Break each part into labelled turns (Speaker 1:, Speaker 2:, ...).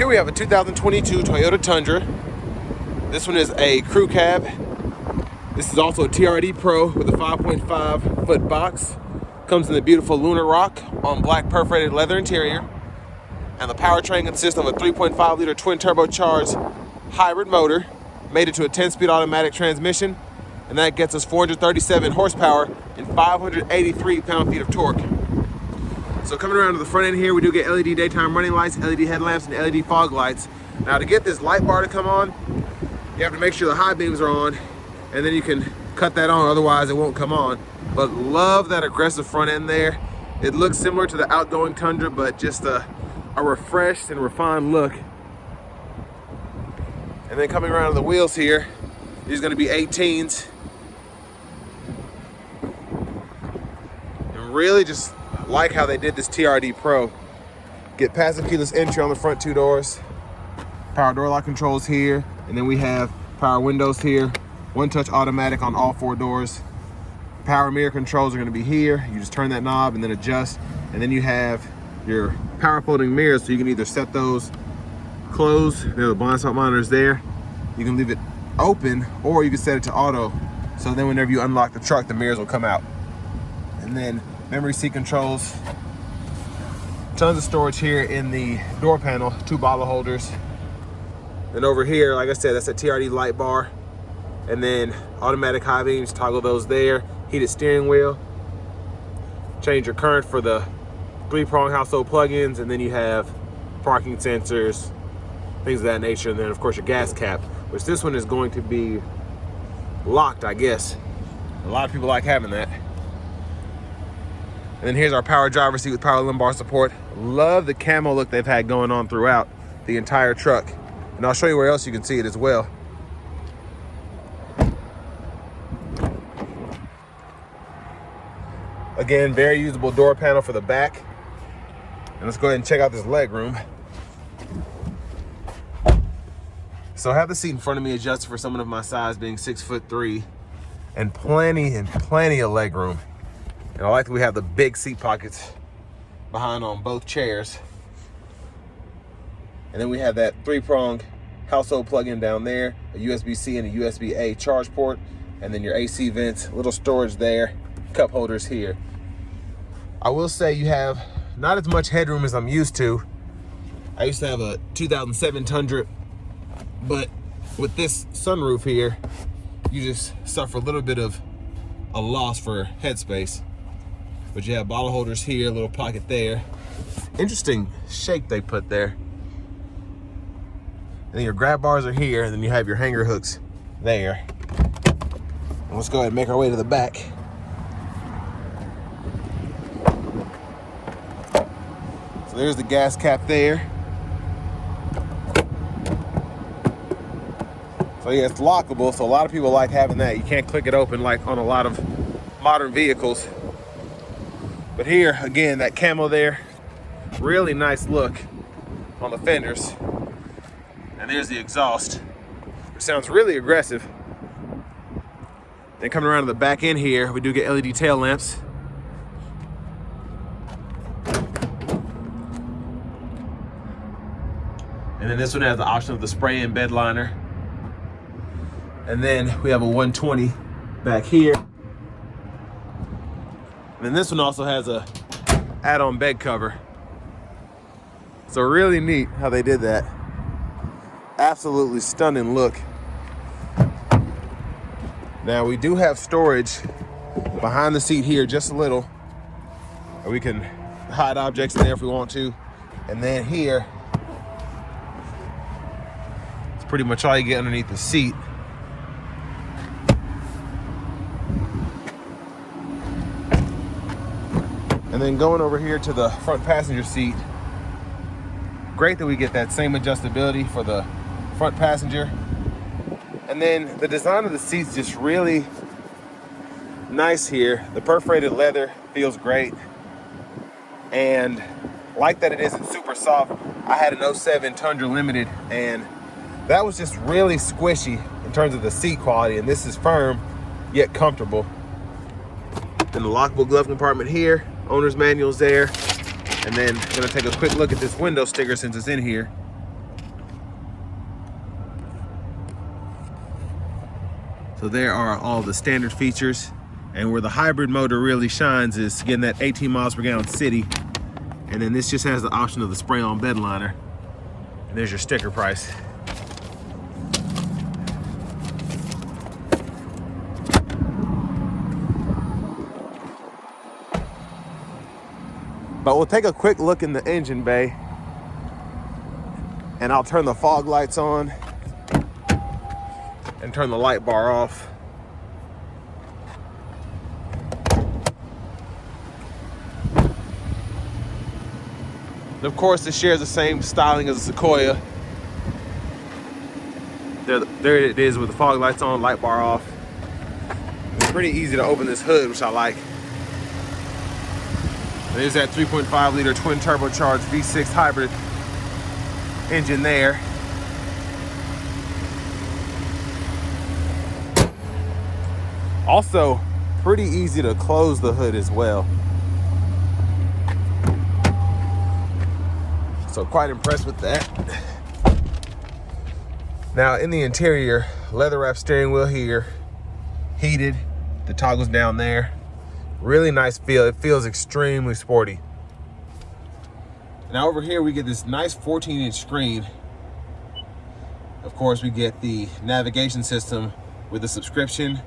Speaker 1: Here we have a 2022 Toyota Tundra. This one is a crew cab. This is also a TRD Pro with a 5.5 foot box. Comes in the beautiful lunar rock on black perforated leather interior. And the powertrain consists of a 3.5 liter twin turbocharged hybrid motor made into a 10-speed automatic transmission. And that gets us 437 horsepower and 583 pound-feet of torque. So coming around to the front end here, we do get LED daytime running lights, LED headlamps, and LED fog lights. Now to get this light bar to come on, you have to make sure the high beams are on, and then you can cut that on, otherwise it won't come on. But love that aggressive front end there. It looks similar to the outgoing Tundra, but just a refreshed and refined look. And then coming around to the wheels here, these are gonna be 18s. And really just like how they did this TRD Pro. Get passive keyless entry on the front two doors, power door lock controls here, and then we have power windows here, one touch automatic on all four doors. Power mirror controls are going to be here. You just turn that knob and then adjust, and then you have your power folding mirrors, so you can either set those closed, there are the blind spot monitors there, you can leave it open, or you can set it to auto, so then whenever you unlock the truck, the mirrors will come out. And then memory seat controls, tons of storage here in the door panel, two bottle holders. And over here, like I said, that's a TRD light bar. And then automatic high beams, toggle those there. Heated steering wheel. Change your current for the 3-prong household plug-ins, and then you have parking sensors, things of that nature. And then of course your gas cap, which this one is going to be locked, I guess. A lot of people like having that. And then here's our power driver seat with power lumbar support. Love the camo look they've had going on throughout the entire truck. And I'll show you where else you can see it as well. Again, very usable door panel for the back. And let's go ahead and check out this leg room. So I have the seat in front of me adjusted for someone of my size, being 6'3", and plenty of leg room. And I like that we have the big seat pockets behind on both chairs. And then we have that 3-prong household plug-in down there, a USB-C and a USB-A charge port, and then your AC vents, little storage there, cup holders here. I will say you have not as much headroom as I'm used to. I used to have a 2007 Tundra, but with this sunroof here, you just suffer a little bit of a loss for headspace. But you have bottle holders here, a little pocket there. Interesting shape they put there. And then your grab bars are here, and then you have your hanger hooks there. And let's go ahead and make our way to the back. So there's the gas cap there. So yeah, it's lockable, so a lot of people like having that. You can't click it open like on a lot of modern vehicles. But here, again, that camo there, really nice look on the fenders. And there's the exhaust, which sounds really aggressive. Then coming around to the back end here, we do get LED tail lamps. And then this one has the option of the spray-in bed liner. And then we have a 120 back here. And then this one also has a add-on bed cover. So really neat how they did that. Absolutely stunning look. Now we do have storage behind the seat here, just a little. We can hide objects in there if we want to. And then here, it's pretty much all you get underneath the seat. And then going over here to the front passenger seat, great that we get that same adjustability for the front passenger. And then the design of the seats just really nice here. The perforated leather feels great. And like that it isn't super soft. I had an 07 Tundra Limited, and that was just really squishy in terms of the seat quality, and this is firm yet comfortable. Then the lockable glove compartment here, owner's manual's there, and then I'm gonna take a quick look at this window sticker since it's in here. So there are all the standard features. And where the hybrid motor really shines is getting that 18 miles per gallon city. And then this just has the option of the spray-on bed liner. And there's your sticker price. But we'll take a quick look in the engine bay, and I'll turn the fog lights on and turn the light bar off. And of course, it shares the same styling as a Sequoia. There it is with the fog lights on, light bar off. It's pretty easy to open this hood, which I like. There's that 3.5 liter twin turbocharged V6 hybrid engine there. Also, pretty easy to close the hood as well. So quite impressed with that. Now in the interior, leather wrap steering wheel here, heated, the toggles down there. Really nice feel, it feels extremely sporty. Now over here we get this nice 14-inch screen. Of course we get the navigation system with the subscription.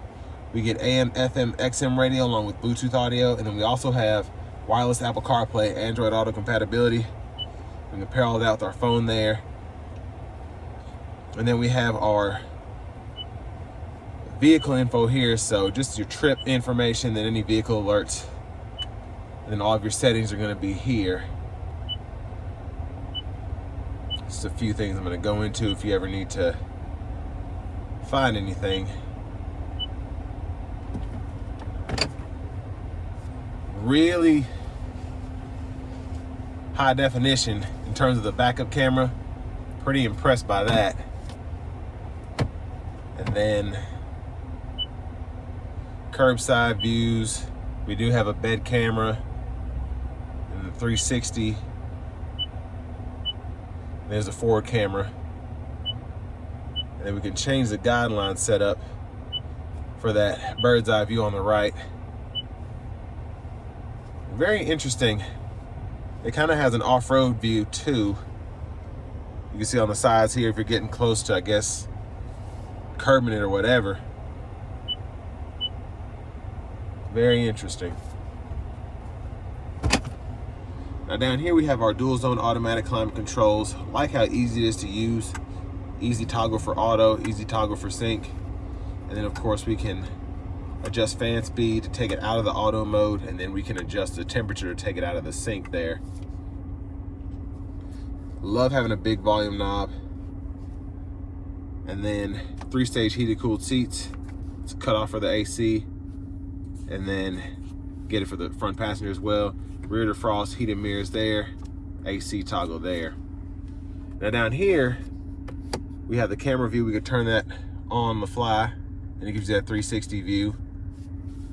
Speaker 1: We get AM, FM, XM radio along with Bluetooth audio, and then we also have wireless Apple CarPlay, Android Auto compatibility. We can pair all that with our phone there. And then we have our vehicle info here, so just your trip information, then any vehicle alerts, and then all of your settings are going to be here. Just a few things I'm going to go into if you ever need to find anything. Really high definition in terms of the backup camera. Pretty impressed by that. And then curbside views. We do have a bed camera and the 360. There's a forward camera. And then we can change the guideline setup for that bird's eye view on the right. Very interesting. It kind of has an off-road view too. You can see on the sides here if you're getting close to, I guess, curbing it or whatever. Very interesting. Now down here we have our dual zone automatic climate controls. I like how easy it is to use. Easy toggle for auto, easy toggle for sync. And then of course we can adjust fan speed to take it out of the auto mode, and then we can adjust the temperature to take it out of the sync there. Love having a big volume knob. And then 3-stage heated cooled seats. It's cut off for the AC. And then get it for the front passenger as well. Rear defrost, heated mirrors there. AC toggle there. Now down here, we have the camera view. We could turn that on the fly, and it gives you that 360 view.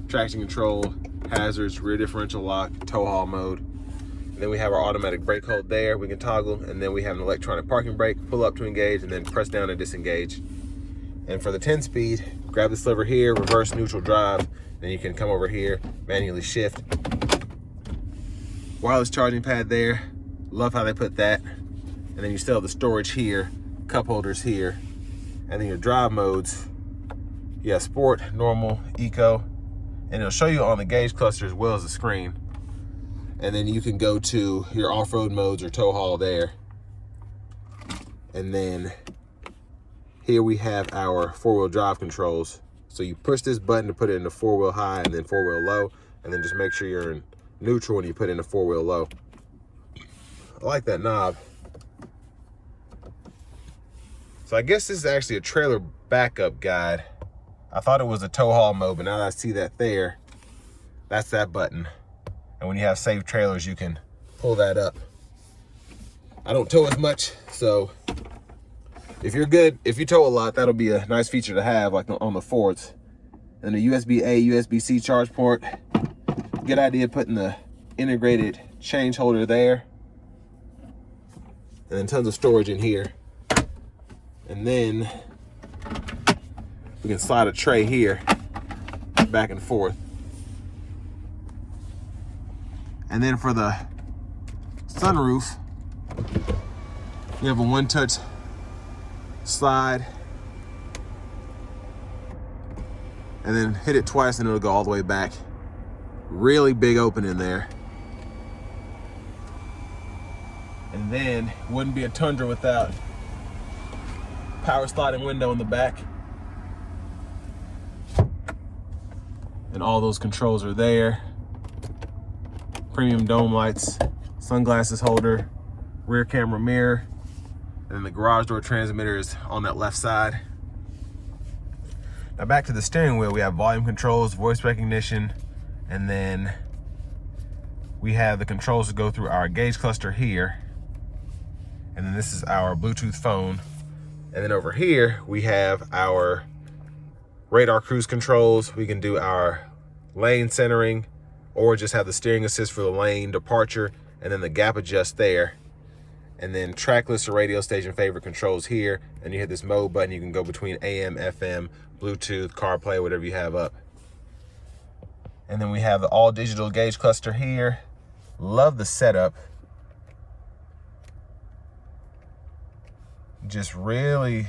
Speaker 1: Traction control, hazards, rear differential lock, tow haul mode. And then we have our automatic brake hold there. We can toggle, and then we have an electronic parking brake, pull up to engage, and then press down to disengage. And for the 10-speed, grab this lever here, reverse neutral drive. Then you can come over here, manually shift. Wireless charging pad there. Love how they put that. And then you still have the storage here, cup holders here. And then your drive modes. You have sport, normal, eco. And it'll show you on the gauge cluster as well as the screen. And then you can go to your off-road modes or tow haul there. And then here we have our four-wheel drive controls. So you push this button to put it into four-wheel high and then four-wheel low. And then just make sure you're in neutral when you put in a four-wheel low. I like that knob. So I guess this is actually a trailer backup guide. I thought it was a tow haul mode, but now that I see that there, that's that button. And when you have saved trailers, you can pull that up. I don't tow as much, so if you're good, if you tow a lot, that'll be a nice feature to have, like on the Fords. And the USB-A, USB-C charge port. Good idea putting the integrated change holder there. And then tons of storage in here. And then We can slide a tray here, back and forth. And then for the sunroof, we have a one-touch slide, and then hit it twice and it'll go all the way back. Really big opening there. And then wouldn't be a Tundra without power sliding window in the back. And all those controls are there. Premium dome lights, sunglasses holder, rear camera mirror, and then the garage door transmitter is on that left side. Now back to the steering wheel, we have volume controls, voice recognition, and then we have the controls to go through our gauge cluster here. And then this is our Bluetooth phone. And then over here, we have our radar cruise controls. We can do our lane centering, or just have the steering assist for the lane departure, and then the gap adjust there. And then track list or radio station favorite controls here. And you hit this mode button, you can go between AM, FM, Bluetooth, CarPlay, whatever you have up. And then we have the all digital gauge cluster here. Love the setup. Just really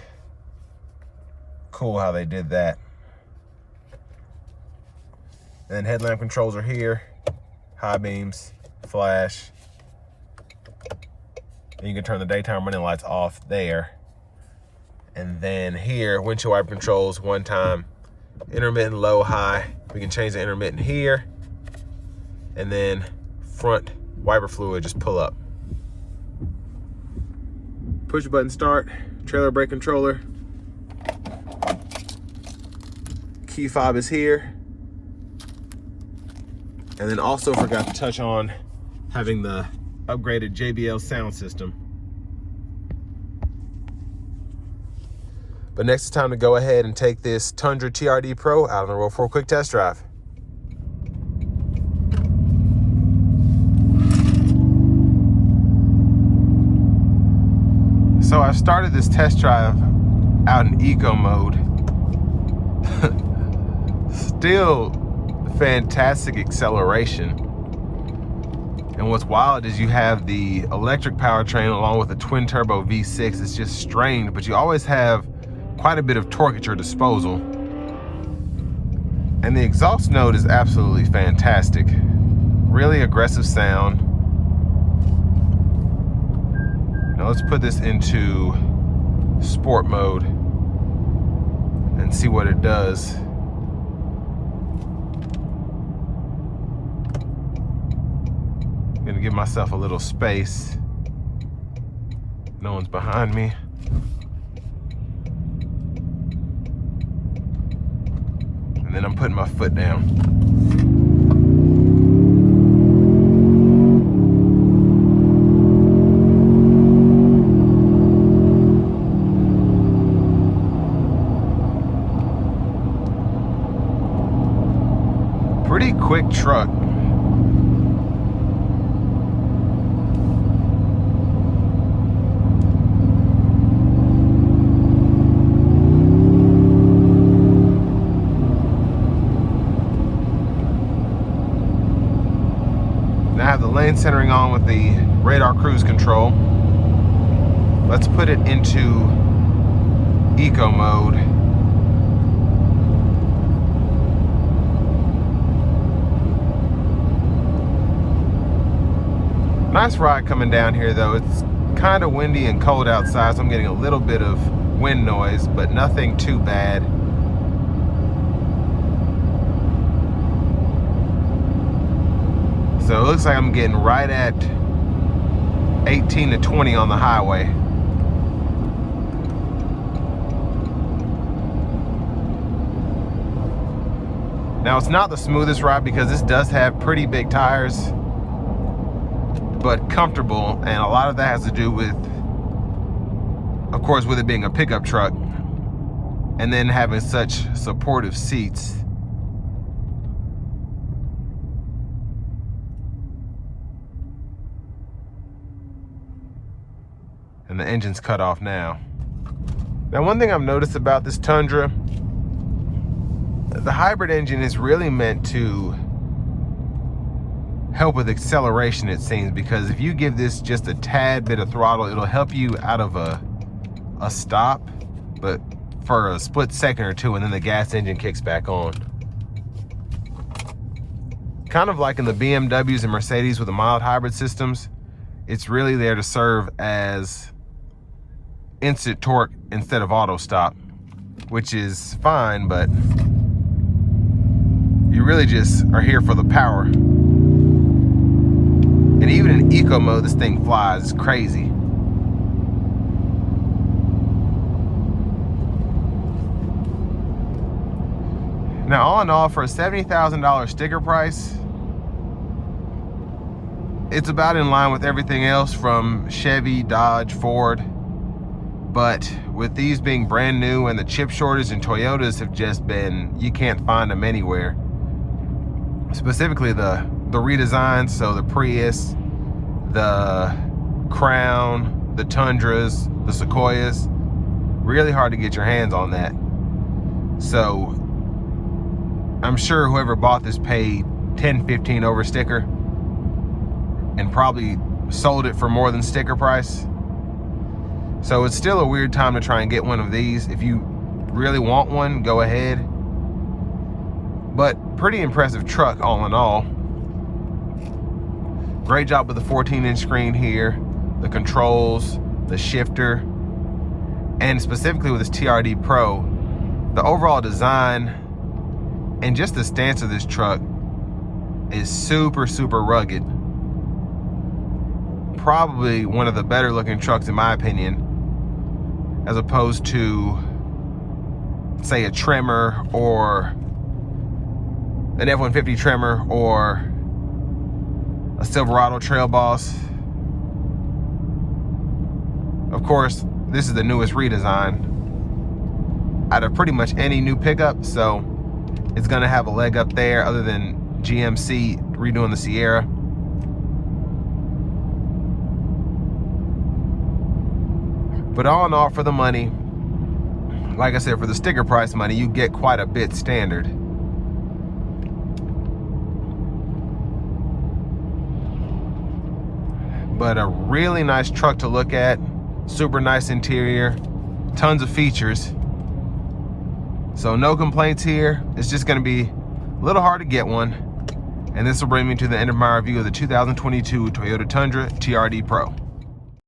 Speaker 1: cool how they did that. And then headlamp controls are here, high beams, flash. And you can turn the daytime running lights off there. And then here, windshield wiper controls, one time, intermittent, low, high. We can change the intermittent here. And then front wiper fluid, just pull up. Push button start, trailer brake controller. Key fob is here. And then also forgot to touch on having the upgraded JBL sound system. But next it's time to go ahead and take this Tundra TRD Pro out on the road for a quick test drive. So I started this test drive out in eco mode. Still fantastic acceleration. And what's wild is you have the electric powertrain along with the twin turbo V6. It's just strained, but you always have quite a bit of torque at your disposal. And the exhaust note is absolutely fantastic. Really aggressive sound. Now let's put this into sport mode and see what it does. I'm gonna give myself a little space. No one's behind me. And then I'm putting my foot down. Pretty quick truck. Now I have the lane centering on with the radar cruise control. Let's put it into eco mode. Nice ride coming down here though. It's kind of windy and cold outside, so I'm getting a little bit of wind noise, but nothing too bad. So it looks like I'm getting right at 18 to 20 on the highway. Now it's not the smoothest ride because this does have pretty big tires, but comfortable, and a lot of that has to do with, of course, with it being a pickup truck and then having such supportive seats. And the engine's cut off now. Now, one thing I've noticed about this Tundra The hybrid engine is really meant to help with acceleration, it seems, because if you give this just a tad bit of throttle, it'll help you out of a stop, but for a split second or two, and then the gas engine kicks back on. Kind of like in the BMWs and Mercedes with the mild hybrid systems, it's really there to serve as instant torque instead of auto stop, which is fine, but you really just are here for the power. And even in eco mode, this thing flies. It's crazy. Now, all in all, for a $70,000 sticker price, it's about in line with everything else from Chevy, Dodge, Ford. But with these being brand new and the chip shortage, and Toyotas have just been, you can't find them anywhere. Specifically the redesigns, so the Prius, the Crown, the Tundras, the Sequoias, really hard to get your hands on that. So I'm sure whoever bought this paid $10-15 over sticker and probably sold it for more than sticker price. So it's still a weird time to try and get one of these. If you really want one, go ahead. But pretty impressive truck all in all. Great job with the 14-inch screen here, the controls, the shifter, and specifically with this TRD Pro, the overall design and just the stance of this truck is super, super rugged. Probably one of the better looking trucks in my opinion, as opposed to, say, a Tremor or an F-150 Tremor or a Silverado Trail Boss. Of course, this is the newest redesign out of pretty much any new pickup, so it's gonna have a leg up there, other than GMC redoing the Sierra. But all in all, for the money, like I said, for the sticker price money, you get quite a bit standard. But a really nice truck to look at, super nice interior, tons of features. So no complaints here. It's just gonna be a little hard to get one. And this will bring me to the end of my review of the 2022 Toyota Tundra TRD Pro.